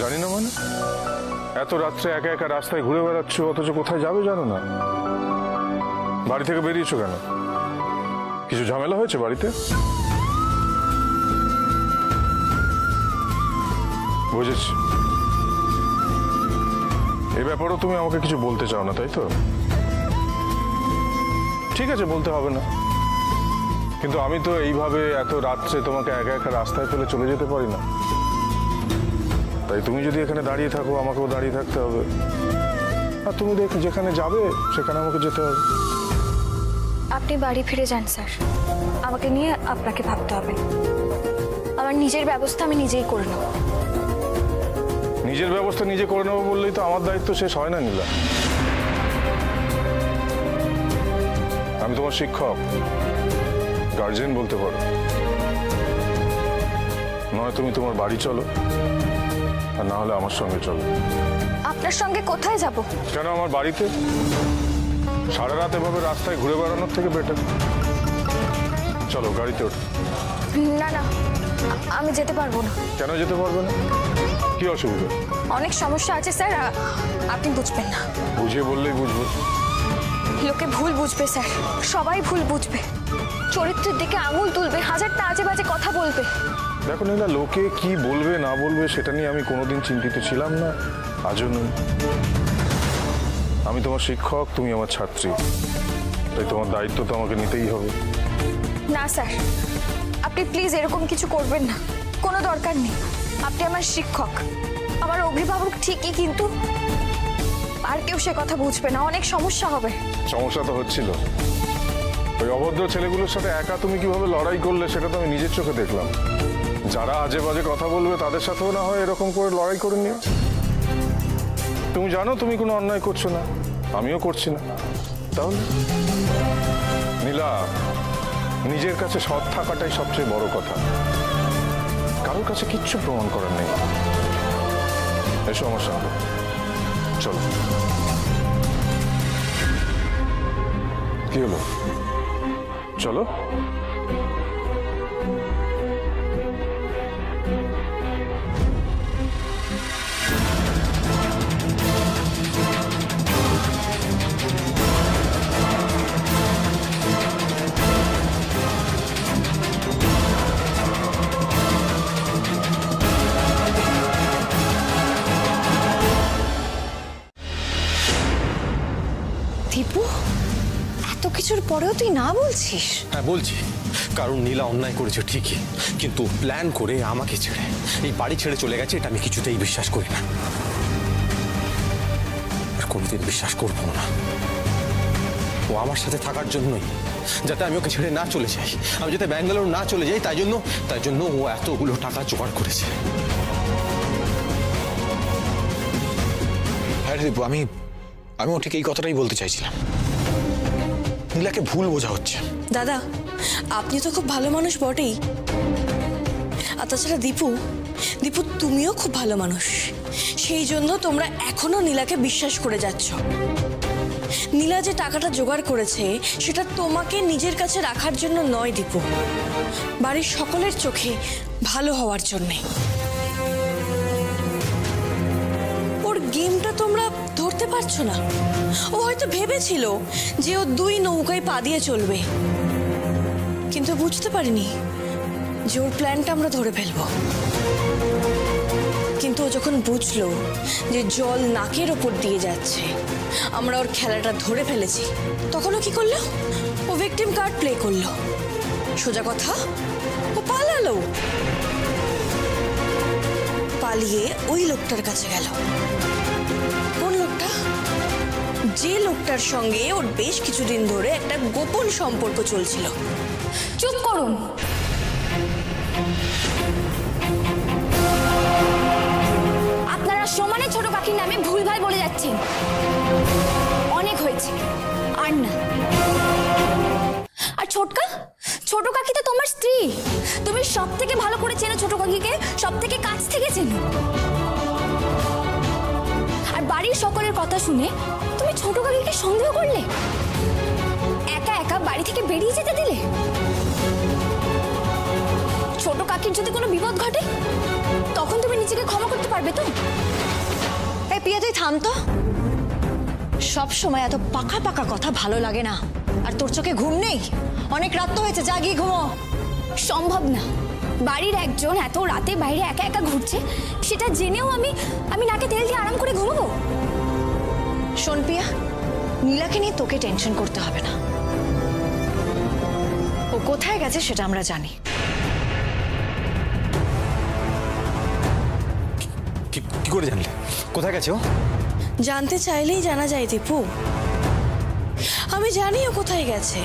জানি না মানে? এত রাত্রে একা একা রাস্তায় ঘুরে বেড়াচ্ছ, অথচ কোথায় যাবে জানো না? বাড়ি থেকে বেরিয়েছো কেন? কিছু ঝামেলা হয়েছে বাড়িতে? বুঝেছি। এই ব্যাপারেও তুমি আমাকে কিছু বলতে চাও না, তাই তো? ঠিক আছে, বলতে হবে না, কিন্তু আমি তো এইভাবে এত রাত্রে তোমাকে একা একা রাস্তায় ফেলে চলে যেতে পারি না। তাই তুমি যদি এখানে দাঁড়িয়ে থাকো, আমাকেও দাঁড়িয়ে থাকতে হবে, আর তুমি যেখানে যাবে সেখানে আমাকে যেতে হবে। আপনি বাড়ি ফিরে যান স্যার, আমাকে নিয়ে আপনাকে ভাবতে হবে। আমার নিজের ব্যবস্থা আমি নিজেই করে নেব। নিজের ব্যবস্থা নিজে করে নেবো বললেই তো আমার দায়িত্ব শেষ হয় না নীলা। আমি তোমার শিক্ষক, গার্জিয়ান বলতে পারো। নয় তুমি তোমার বাড়ি চলো, আর না হলে আমার সঙ্গে চলো। আপনার সঙ্গে কোথায় যাব? কেন আমার বাড়িতে? সারা রাত এভাবে রাস্তায় ঘুরে বেড়ানোর থেকে বেটার। চলো গাড়িতে ওঠো। না না, আমি যেতে পারবো না। কেন যেতে পারবে না? কি অসুবিধা? অনেক সমস্যা আছে স্যার, আপনি বুঝবেন না। বুঝিয়ে বললেই বুঝবো। লোকে ভুল বুঝবে স্যার, সবাই ভুল বুঝবে, চরিত্রের দিকে আঙুল তুলবে, হাজারটা আজে বাজে কথা বলবে। দেখো নীলা, লোকে কি বলবে না বলবে সেটা নিয়ে আমি কোনোদিন চিন্তিত ছিলাম না, আজও নই। আমি তোমার শিক্ষক, তুমি আমার ছাত্রী, তাই তোমার দায়িত্ব তো আমাকে নিতেই হবে। না স্যার, আপনি প্লিজ এরকম কিছু করবেন না, কোনো দরকার নেই। আপনি আমার শিক্ষক, আমার অভিভাবক ঠিকই, কিন্তু আর কেউ সে কথা বুঝবে না, অনেক সমস্যা হবে। সমস্যা তো হচ্ছিল। ওই অভদ্র ছেলেগুলোর সাথে একা তুমি কিভাবে লড়াই করলে সেটা তো আমি নিজের চোখে দেখলাম। যারা আজে বাজে কথা বলবে তাদের সাথেও না হয় এরকম করে লড়াই করে নিও। তুমি জানো তুমি কোনো অন্যায় করছো না, আমিও করছি না। তাহলে নীলা, নিজের কাছে সৎ থাকাটাই সবচেয়ে বড় কথা। কারোর কাছে কিচ্ছু প্রমাণ করার নেই। এসো আমার সঙ্গে, চলো। কি হলো? চলো। দীপু, এত কিছুর পরেও তুই না বলছিস? হ্যাঁ বলছি, কারণ নীলা অন্যায় করেছে ঠিকই, কিন্তু প্ল্যান করে আমাকে ছেড়ে এই বাড়ি ছেড়ে চলে গেছে, এটা আমি কিছুতেই বিশ্বাস করি না, আর কোনোদিন বিশ্বাস করবো না। ও আমার সাথে থাকার জন্যই, যাতে আমি ওকে ছেড়ে না চলে যাই, আমি যাতে ব্যাঙ্গালোর না চলে যাই, তাই জন্য ও এতগুলো টাকা জোগাড় করেছে। হ্যাঁ দীপু, আমিও ঠিক এই কথাটাই বলতে চাইছিলাম। নীলাকে ভুল বোঝা হচ্ছে। দাদা, আপনি তো খুব ভালো মানুষ বটেই, আর তাছাড়া দীপু তুমিও খুব ভালো মানুষ, সেই জন্য তোমরা এখনো নীলাকে বিশ্বাস করে যাচ্ছ। নীলা যে টাকাটা জোগাড় করেছে সেটা তোমাকে নিজের কাছে রাখার জন্য নয় দীপু, বাড়ির সকলের চোখে ভালো হওয়ার জন্যে। ওর গেমটা তোমরা ধরতে পারছো না। ও হয়তো ভেবেছিল যে ও দুই নৌকায় পা দিয়ে চলবে, কিন্তু বুঝতে পারিনি যে ওর প্ল্যানটা আমরা ধরে ফেলবো। কিন্তু ও যখন বুঝলো যে জল নাকের ওপর দিয়ে যাচ্ছে, আমরা ওর খেলাটা ধরে ফেলেছি, তখন ও কি করলো? ও ভিকটিম কার্ড প্লে করলো। সোজা কথা, ও পালালো। পালিয়ে ওই লোকটার কাছে গেল। কোন লোকটা? যে লোকটার সঙ্গে ওর বেশ কিছুদিন ধরে একটা গোপন সম্পর্ক চলছিল। চুপ করুন। আপনারা সমানে ছোট কাকির নামে ভুলভাল বলে যাচ্ছেন। অনেক হয়েছে, আর না। আর ছোট কাকি তো তোমার স্ত্রী, তুমি সব থেকে ভালো করে চেনো ছোট কাকিকে, সব থেকে কাছ থেকে চেনো। আর বাড়ির সকলের কথা শুনে তুমি ছোট কাকিকে সন্দেহ করলে, একা একা বাড়ি থেকে বেরিয়ে যেতে দিলে। ছোট কাকির যদি কোনো বিপদ ঘটে তখন তুমি নিজেকে ক্ষমা করতে পারবে তো? থাম তো। সব সময় এত পাকা পাকা কথা ভালো লাগে না। আর তোর চোখে ঘুম নেই? অনেক রাত তো হয়েছে, যা গিয়ে ঘুমো। সম্ভব না, বাড়ির একজন এত রাতে বাইরে একা একা ঘুরছে সেটা জেনেও আমি নাকে তেল দিয়ে আরাম করে ঘুমাবো? শোন পিয়া, নীলাকে নিয়ে তোকে টেনশন করতে হবে না। ও কোথায় গেছে সেটা আমরা জানি। কি করে জানলে কোথায় গেছে ও? জানতে চাইলেই জানা যায় দীপু। আমি জানি ও কোথায় গেছে।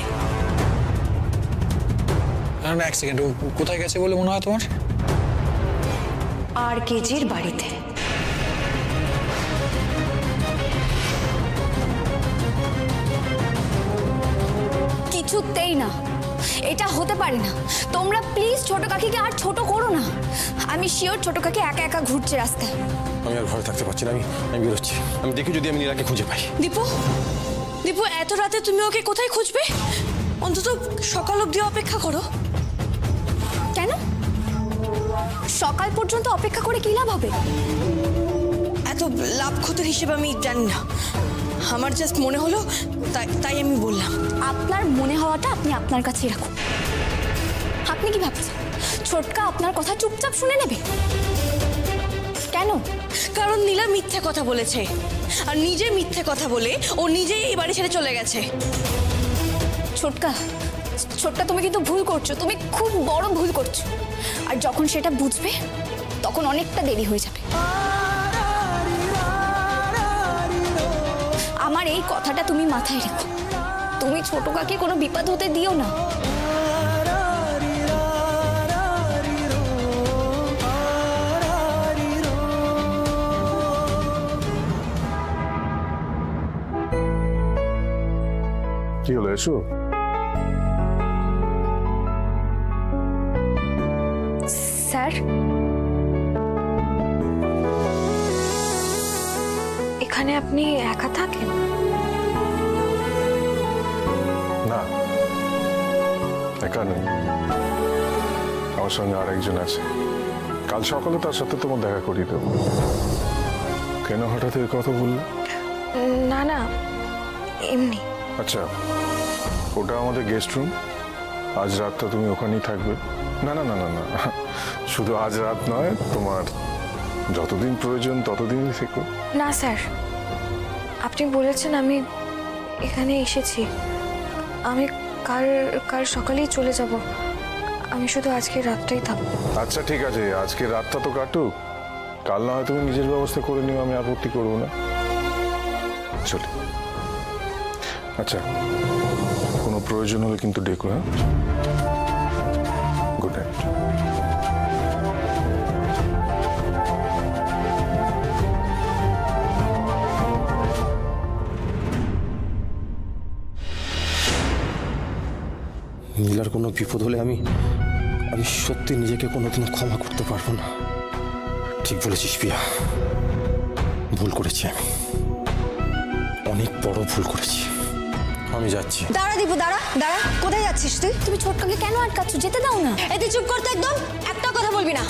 না, এক সেকেন্ড, ও কোথায় গেছে বলে মনে হয় তোমার? আর কেজির বাড়িতে। কিছুতেই না, এটা হতে পারে না। তোমরা প্লিজ ছোট কাকিকে আর ছোট করো না। আমি শিওর ছোট কাকি একা একা ঘুরছে রাস্তায়। আমি আর ঘরে থাকতে পারছি না, আমি বেরোচ্ছি। আমি দেখি যদি আমি নীলাকে খুঁজে পাই। দীপু, দীপু, এত রাতে তুমি ওকে কোথায় খুঁজবে? অন্তত সকাল অবধি অপেক্ষা করো। কেন? সকাল পর্যন্ত অপেক্ষা করে কি লাভ হবে? এত লাভ ক্ষতির হিসেবে আমি জানি না, আমার জাস্ট মনে হলো তাই আমি বললাম। আপনার মনে হওয়াটা আপনি আপনার কাছেই রাখুন। আপনি কি ভাবছেন ছোটকা আপনার কথা চুপচাপ শুনে নেবে? কেন? কারণ নীলা মিথ্যে কথা বলেছে, আর নিজে মিথ্যে কথা বলে ও নিজেই এই বাড়ি ছেড়ে চলে গেছে। ছোটকা, ছোটকা, তুমি কিন্তু ভুল করছো, তুমি খুব বড় ভুল করছো। আর যখন সেটা বুঝবে তখন অনেকটা দেরি হয়ে যাবে। আমার এই কথাটা তুমি মাথায় রেখো। তুমি ছোট কাকে কোনো বিপদ হতে দিও না। কি হলো, এসো। স্যার, এখানে আপনি একা থাকেন? না, একা নেই, আমার সঙ্গে আরেকজন আছে। কাল সকালে তার সাথে তোমার দেখা করিয়ে দেবো। কেন হঠাৎ এই কথা বললে? না না, এমনি। আচ্ছা, ওটা আমাদের গেস্ট রুম। আজ রাতটা তুমি ওখানেই থাকবে। না না না না না, শুধু আজ রাত নয়, তোমার যতদিন প্রয়োজন ততদিনই থেকো। না স্যার, আপনি বলেছেন, আমি এখানে এসেছি। আমি কাল সকালেই চলে যাব। আমি শুধু আজকে রাতটাই থাকবো। আচ্ছা ঠিক আছে, আজকে রাতটা তো কাটুক, কাল না হয় তুমি নিজের ব্যবস্থা করে নিও, আমি আপত্তি করবো না। চলি। আচ্ছা, কোনো প্রয়োজন হলে কিন্তু ডেকো। হ্যাঁ, গুড নাইট। নীলার কোনো বিপদ হলে আমি সত্যি নিজেকে কোনোদিন ক্ষমা করতে পারবো না। ঠিক বলেছিস পিয়া, ভুল করেছি আমি, অনেক বড় ভুল করেছি। আমি যাচ্ছি। দাঁড়া দীপু, দাঁড়া দাঁড়া, কোথায় যাচ্ছিস তুই? তুমি ছোটকাকে কেন আটকাচ্ছ? যেতে দাও না। এতে চুপ করতে, একদম একটা কথা বলবি না।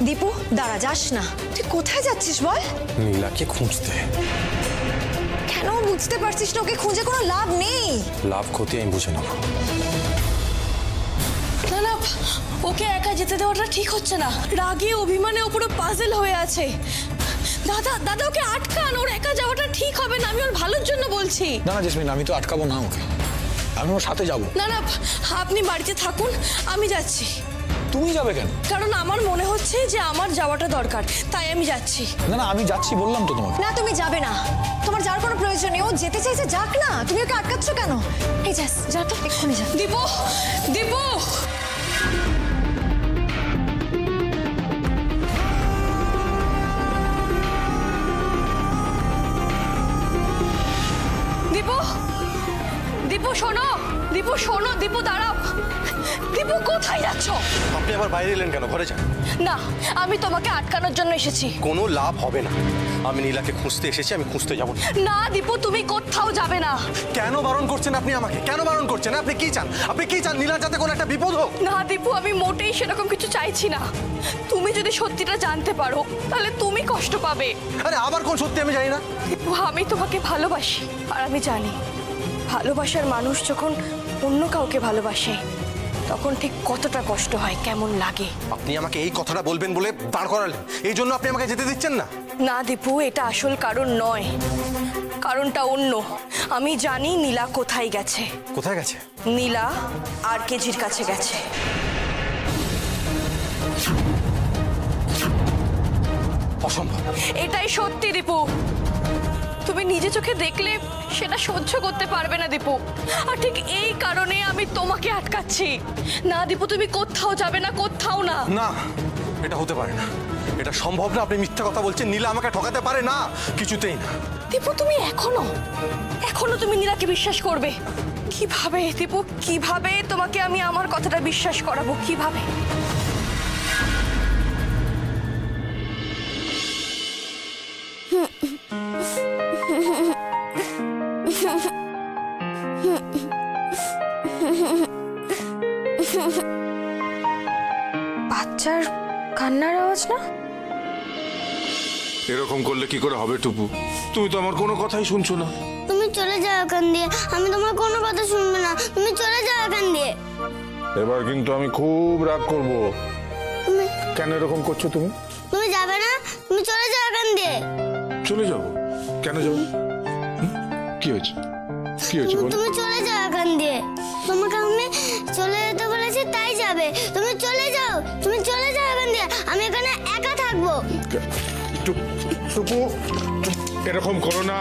দীপু দাঁড়া, যাস না। তুই কোথায় যাচ্ছিস বল? নীলাকে খুঁজতে। কেন বুঝতে পারছিস না? ওকে খুঁজে কোনো লাভ নেই। লাভ ক্ষতি আমি বুঝে নেব। না না, ওকে একা যেতে দেওয়াটা ঠিক হচ্ছে না। রাগে অভিমানে ও পুরো পাজল হয়ে আছে। দাদা দাদা, ওকে আটকান, ওর একা যাওয়াটা ঠিক হবে না। আমি ওর ভালোর জন্য বলছি। না না জেসমিন, আমি তো আটকাবো না ওকে, আমি ওর সাথে যাবো। না না, আপনি বাড়িতে থাকুন, আমি যাচ্ছি। তুমি যাবে কেন? কারণ আমার মনে হচ্ছে যে আমার যাওয়াটা দরকার, তাই আমি যাচ্ছি। না না, আমি যাচ্ছি বললাম তো তোমাকে। না, তুমি যাবে না, তোমার যাওয়ার কোনো প্রয়োজন নেই। ও যেতে চাইছে, যাক না, তুমি ওকে আটকাচ্ছ কেন? এই যাস, যা তো, এক্ষুনি যা। দীপু, দীপু, দীপু, দীপু শোনো, দীপু শোনো, দীপু দাঁড়াও। দীপু কোথায় যাচ্ছ? আপনি আবার বাইরে এলেন কেন? ঘরে যান। না, আমি তোমাকে আটকানোর জন্য এসেছি। কোনো লাভ হবে না। আমি নীলাকে খুঁজতে এসেছি, আমি খুঁজতে যাব না। না দীপু, তুমি কোথাও যাবে না। কেন বারণ করছেন আপনি আমাকে? কেন বারণ করছেন? আপনি কি চান? আপনি কি চান? নীলার যাতে কোনো একটা বিপদ হোক? না দীপু, আমি মোটেই সেরকম কিছু চাইছি না। তুমি যদি সত্যিটা জানতে পারো তাহলে তুমি কষ্ট পাবে। আরে আবার কোন সত্যি আমি জানি না। দীপু, আমি তোমাকে ভালোবাসি, আর আমি জানি ভালোবাসার মানুষ যখন অন্য কাউকে ভালোবাসে তখন ঠিক কতটা কষ্ট হয়, কেমন লাগে। আপনি আমাকে এই কথাটা বলবেন বলে দাঁড় করালেন, এই জন্য আপনি আমাকে যেতে দিচ্ছেন না? না দীপু, এটা আসল কারণ নয়, কারণটা অন্য। আমি জানি নীলা কোথায় গেছে। কোথায় গেছে? নীলা আর কেজির কাছে গেছে। অসম্ভব। এটাই সত্যি দীপু, তুমি নিজে চোখে দেখলে সেটা সহ্য করতে পারবে না দীপু, আর ঠিক এই কারণে আমি তোমাকে আটকাচ্ছি। না দীপু, তুমি কোথাও যাবে না, কোথাও না। না, এটা হতে পারে না, এটা সম্ভব না। আপনি মিথ্যা কথা বলছেন। নীলা আমাকে ঠকাতে পারে না, কিছুতেই না। দীপু, তুমি এখনো তুমি নীলাকে বিশ্বাস করবে? কিভাবে দীপু, কিভাবে তোমাকে আমি আমার কথাটা বিশ্বাস করাবো, কিভাবে? বাচ্চার কান্নার আওয়াজ না? এরকম করলে কি করে হবে টুপু? তুমি তো আমার কোনো কথাই শুনছো না। তুমি চলে যাও এখান দিয়ে, আমি তোমার কোনো কথা শুনবো না। তুমি চলে যাও এখান দিয়ে। এবার কিন্তু আমি খুব রাগ করব। তুমি কেন এরকম করছো তুমি? তুমি যাবে না, তুমি চলে যাও এখান দিয়ে। চলে যাবো? কেন যাবো? কি হয়েছে? কি হয়েছে বল? তুমি চলে যাও এখান দিয়ে। তোমাকে আমি চলে যেতে বলেছি, তাই যাবে। তুমি চলে যাও, তুমি চলে যাও এখান দিয়ে। আমি এখানে একা থাকবো। টুপু, এরকম করো না।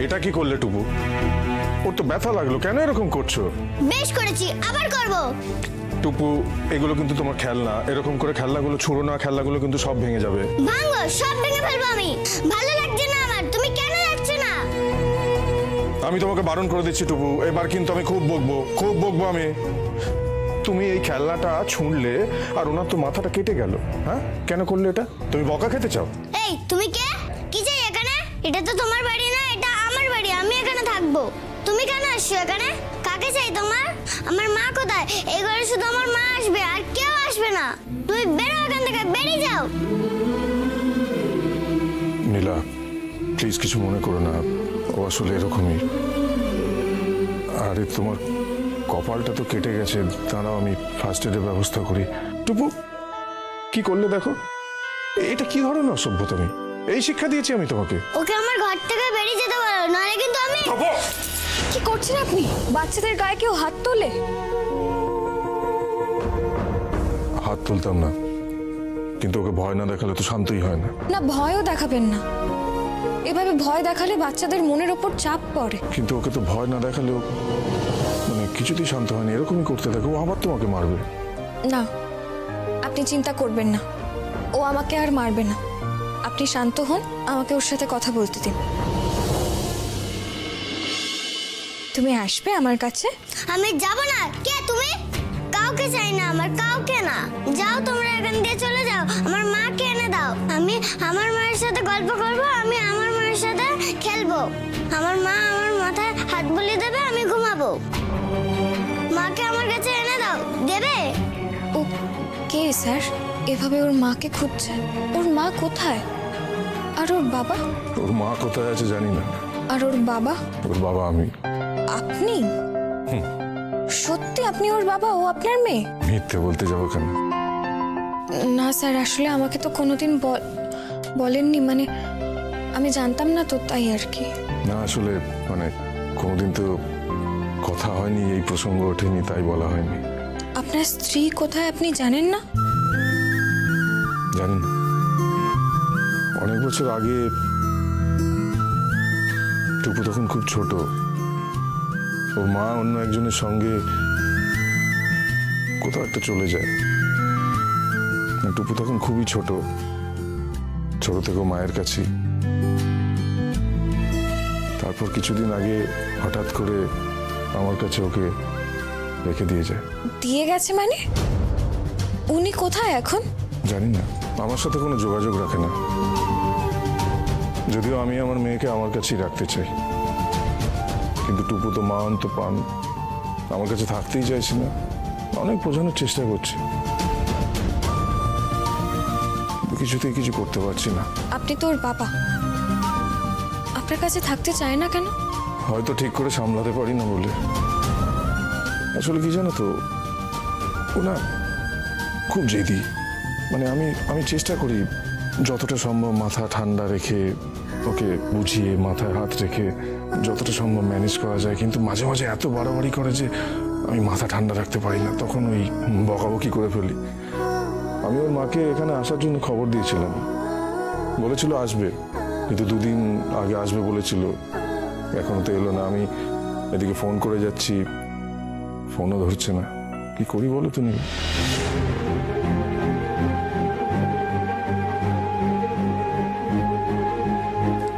এটা কি করলে টুপু? ওর তো ব্যথা লাগলো, কেন এরকম করছো? বেশ করেছি, আবার করবো। টুপু, এগুলো কিন্তু তোমার খেলনা। এরকম করে খেলনাগুলো ছুঁড়ো না, খেলনাগুলো কিন্তু সব ভেঙে যাবে। ভাঙো, সব ভেঙে ফেলবো আমি। ভালো লাগছে না আমার, তুমি কেন যাচ্ছ না? আমি তোমাকে বারণ করে দিচ্ছি টুপু, এবার কিন্তু আমি খুব বকবো আমি। তুমি এই খেলনাটা ছুঁড়লে আর ওনার তো মাথাটা কেটে গেল। হ্যাঁ, কেন করলে এটা? তুমি বকা খেতে চাও? এই, তুমি কে? কি চাই এখানে? এটা তো তোমার বাড়ি না, এটা আমার বাড়ি। আমি এখানে থাকবো। তুমি কেন আসছো এখানে? কাকে চাই তোমার? আমার মা কোথায়? এই ঘরে শুধু আমার মা আসবে, আর কেউ আসবে না। তুমি বেরো এখান থেকে, বেরিয়ে যাও। নীলা, প্লিজ কিছু মনে করো না, ও আসলে এরকমই। আরে তোমার কপালটা তো কেটে গেছে, দাঁড়াও আমি ফার্স্ট এডের ব্যবস্থা করি। টুপু, কি করলে দেখো? এটা কি ধরনের অসভ্যতামি? এই শিক্ষা দিয়েছি আমি তোমাকে? ওকে আমার ঘর থেকে বেরিয়ে যেতে বলো, নাহলে কিন্তু আমি। কি করছেন আপনি? বাচ্চাদের গায়ে কেউ হাত তোলে? হাত তুলতাম না, কিন্তু ওকে ভয় না দেখালে তো শান্তই হয় না। না, ভয়ও দেখাবেন না। এভাবে ভয় দেখালে বাচ্চাদের মনের ওপর চাপ পড়ে। কিন্তু ওকে তো ভয় না দেখালেও মানে কিছুতেই শান্ত হয়নি। এরকমই করতে থাকো, ও আবার তোমাকে মারবে। না, আপনি চিন্তা করবেন না, ও আমাকে আর মারবে না। আপনি শান্ত হন, আমাকে ওর সাথে কথা বলতে দিন। তুমি আসবে আমার কাছে? আমি যাব না। কে তুমি? কাউকে চাই না আমার, কাউকে না। যাও তোমরা এখান দিয়ে, চলে যাও। আমার মাকে এনে দাও, আমি আমার মায়ের সাথে গল্প করব, আমি আমার মায়ের সাথে খেলবো। আমার মা আমার মাথায় হাত বুলিয়ে দেবে, আমি ঘুমাবো। মাকে আমার কাছে এনে দাও। দেবে? ও কে স্যার? এভাবে ওর মাকে খুঁজছে? ওর মা কোথায়? আর ওর বাবা? ওর মা কোথায় আছে জানি না। আর ওর বাবা? ওর বাবা আমি। আপনি? সত্যি আপনি ওর বাবা? ও আপনার মেয়ে? মিথ্যে বলতে যাবো কেন? না স্যার, আসলে আমাকে তো কোনোদিন বলেননি, মানে আমি জানতাম না তো, তাই আর কি। না আসলে মানে কোনোদিন তো কথা হয়নি, এই প্রসঙ্গ ওঠেনি, তাই বলা হয়নি। আপনার স্ত্রী কোথায় আপনি জানেন না? জানি না, অনেক বছর আগে টুপু তখন খুব ছোট, ওর মা অন্য একজনের সঙ্গে কোথাও একটা চলে যায়। টুপু তখন খুবই ছোট থেকে মায়ের কাছে। তারপর কিছুদিন আগে হঠাৎ করে আমার কাছে ওকে রেখে দিয়ে যায়। দিয়ে গেছে মানে? উনি কোথায় এখন? জানি না, আমার সাথে কোনো যোগাযোগ রাখে না। যদিও আমি আমার মেয়েকে আমার কাছেই রাখতে চাই, কিন্তু টুপু তো মা অন্ত পান, আমার কাছে থাকতেই চাইছে না। অনেক বোঝানোর চেষ্টা করছি, কিছুতেই কিছু করতে পারছি না। আপনি তো ওর বাবা, আপনার কাছে থাকতে চায় না কেন? হয়তো ঠিক করে সামলাতে পারি না বলে। আসলে কি জানো তো, ও না খুব জেদি। মানে আমি চেষ্টা করি যতটা সম্ভব মাথা ঠান্ডা রেখে, ওকে বুঝিয়ে মাথায় হাত রেখে যতটা সম্ভব ম্যানেজ করা যায়, কিন্তু মাঝে মাঝে এত বাড়াবাড়ি করে যে আমি মাথা ঠান্ডা রাখতে পারি না। তখন ওই বকাবকি করে ফেলি। আমি ওর মাকে এখানে আসার জন্য খবর দিয়েছিলাম, বলেছিল আসবে, কিন্তু 2 দিন আগে আসবে বলেছিল, এখনো তো এলো না। আমি এদিকে ফোন করে যাচ্ছি, ফোনও ধরছে না। কি করি বলো তুমি?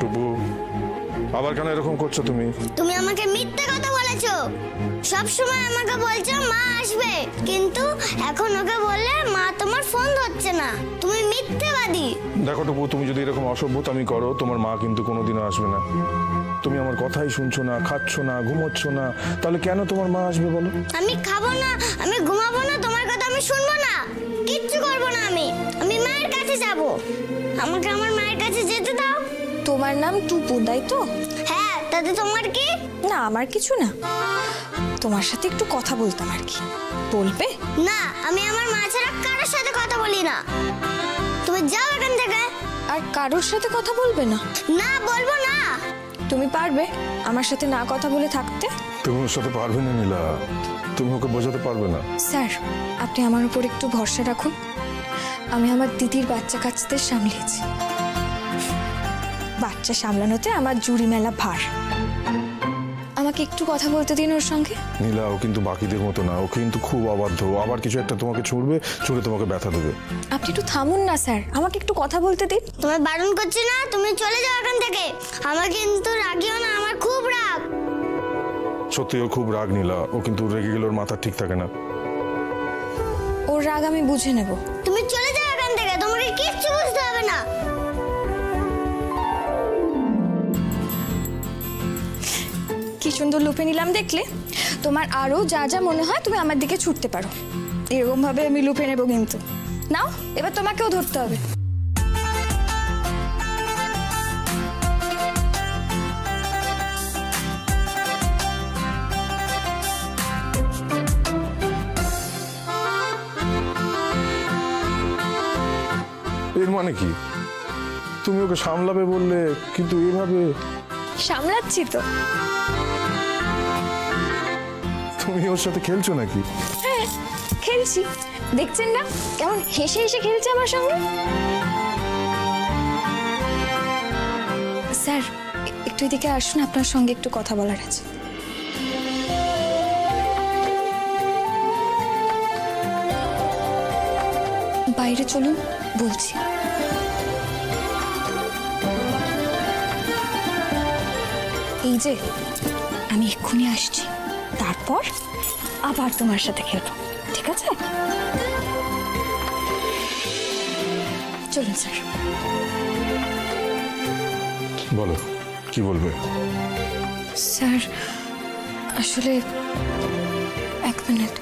টুপু, আবার কেন এরকম করছো তুমি? তুমি আমাকে মিথ্যে কথা বলেছো। সব সময় আমাকে বলছো মা আসবে, কিন্তু এখন ওকে বললে মা তোমার ফোন ধরছে না। তুমি মিথ্যেবাদী। দেখো টুপু, তুমি যদি এরকম অসভ্যতামি করো, তোমার মা কিন্তু কোনোদিনও আসবে না। তুমি আমার কথাই শুনছো না, খাচ্ছ না, ঘুমোচ্ছ না, তাহলে কেন তোমার মা আসবে বলো? আমি খাবো না, আমি ঘুমাবো না, তোমার কথা আমি শুনবো না, কিচ্ছু করবো না। আমি মায়ের কাছে যাব। আমাকে আমার মায়ের কাছে যেতে দাও। তোমার নাম টুপু, তাই তো? হ্যাঁ, তাতে তোমার কি? না, আমার কিছু না। তোমার সাথে একটু কথা বলতাম আর কি। বলবে? না, আমি আমার মা ছাড়া কারোর সাথে কথা বলি না। তুমি যাও এখান থেকে। আর কারোর সাথে কথা বলবে না? না, বলবো না। তুমি পারবে আমার সাথে না কথা বলে থাকতে? তুমি ওর সাথে পারবে না নীলা, তুমি ওকে বোঝাতে পারবে না। স্যার, আপনি আমার উপর একটু ভরসা রাখুন। আমি আমার দিদির বাচ্চা কাচ্চাদের সামলিয়েছি। বাচ্চা সামলানোতে আমার জুড়ি মেলা ভার। আমাকে একটু কথা বলতে দিন ওর সঙ্গে। নীলা, ও কিন্তু বাকিদের মতো না, ও কিন্তু খুব অবাধ্য। আবার কিছু একটা তোমাকে ছুঁড়বে, ছুঁড়ে তোমাকে ব্যথা দেবে। আপনি একটু থামুন না স্যার, আমাকে একটু কথা বলতে দিন। তোমায় বারণ করছি না, তুমি চলে যাও এখান থেকে। আমার কিন্তু রাগিও না, আমার খুব রাগ। সত্যি ওর খুব রাগ নীলা, ও কিন্তু রেগে গেলে ওর মাথা ঠিক থাকে না। ওর রাগ আমি বুঝে নেব। তুমি চলে যাও এখান থেকে, তোমাকে কিচ্ছু বুঝতে হবে না। কি সুন্দর লুপে নিলাম দেখলে? তোমার আরো যা যা মনে হয় তুমি আমার দিকে ছুটতে পারো। এরকম ভাবে আমি লুপে নেব কিন্তু। নাও, এবার তোমাকেও ধরতে হবে। এর মানে কি? তুমি ওকে সামলাবে বললে, কিন্তু এভাবে? সামলাচ্ছি তো। তুমি ওর সাথে খেলছো নাকি? হ্যাঁ, খেলছি। দেখছেন না কেমন হেসে হেসে খেলছে আমার সঙ্গে? স্যার, একটু এদিকে আসুন, আপনার সঙ্গে একটু কথা বলার আছে। বাইরে চলুন, বলছি। এই যে, আমি এক্ষুনি আসছি, তারপর আবার তোমার সাথে খেলবো, ঠিক আছে? চলুন স্যার। বলো, কি বলবে? স্যার, আসলে 1 মিনিট।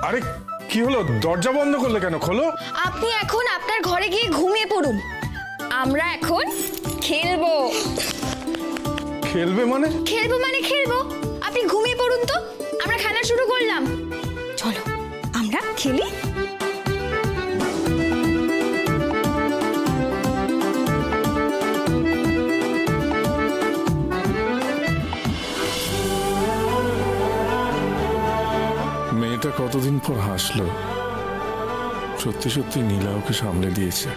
আরে কি হলো? দরজা বন্ধ করলে কেন? খোলো। আপনি এখন আপনার ঘরে গিয়ে ঘুমিয়ে পড়ুন। আমরা এখন খেলবো। খেলবে মানে? খেলবো মানে খেলবো। আপনি ঘুমিয়ে পড়ুন তো, আমরা খেলা শুরু করলাম। চলো, আমরা খেলি। মেয়েটা কতদিন পর হাসলো। সত্যি সত্যি নীলা ওকে সামলে দিয়েছে।